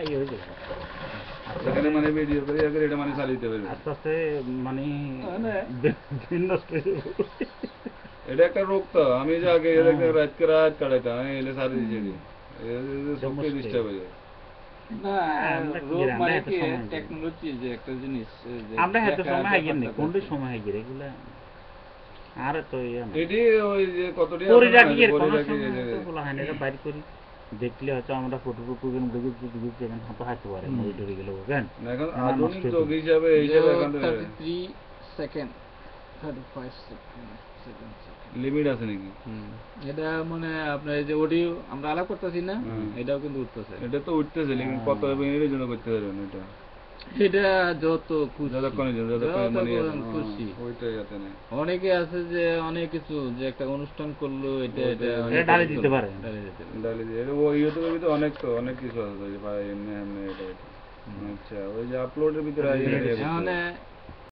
এই হয়েছে সেখানে মানে ভিডিও করে এটা মানে চালিয়ে দেবে আস্তে আস্তে মানে নষ্ট হয়ে যাবে। এটা একটা রোগ তো আমি যে আগে এরকম রাত করে রাত কাটাইতাম আমি এলে সারি দিয়েছি চোখে ডিস্টার্ব হয়ে যায় না আমরা কি রোগ আমরা মানে এত কি সময় দিই। টেকনোলজি যে একটা জিনিস যে আমরা এত দেখা সময় হাইগেন নেই ব্যাপারটা কোনটা আছে। সময় হাইগের এগুলা আর তো ইয়া না এটি ওই যে কতটি পরে আছে না, রাখি যে এর পরে কোনো রাখি সময় এই যে তো বলা হয় না এটা বাইর করি দেখলে হয়তো আমরা ফটো টুকু বুঝে যেখানে হয়তো হাইতে পারে মুড়ি টুড়ি গেলে বুঝেন না, এখন আধুনিক যুগ হিসাবে এই যে এখন 33 সেকেন্ড 35 সেকেন্ড লিমিট আছে নাকি এটা মানে আপনার এই যে অডিও আমরা আলাপ করতেছি না এটাও কিন্তু উঠতেছে এটা তো উঠতেছে লিমিট কত মিনিটের জন্য করতে পারবেন এটা এটা যত খুশি যতক্ষণের জন্য যতক্ষণ মানে খুশি ওইটাই যাতে নেই অনেকে আছে যে অনেক কিছু যে একটা অনুষ্ঠান করলো এটা ওইটা এটা ডালে দিতে পারে ডালে দিতে পারে। ডালি দিয়ে ও ইউটিউবের ভিতরে অনেক কিছু আছে যে ভাই এমনি এমনি এটা আচ্ছা ওই যে আপলোডের ভিতরে মানে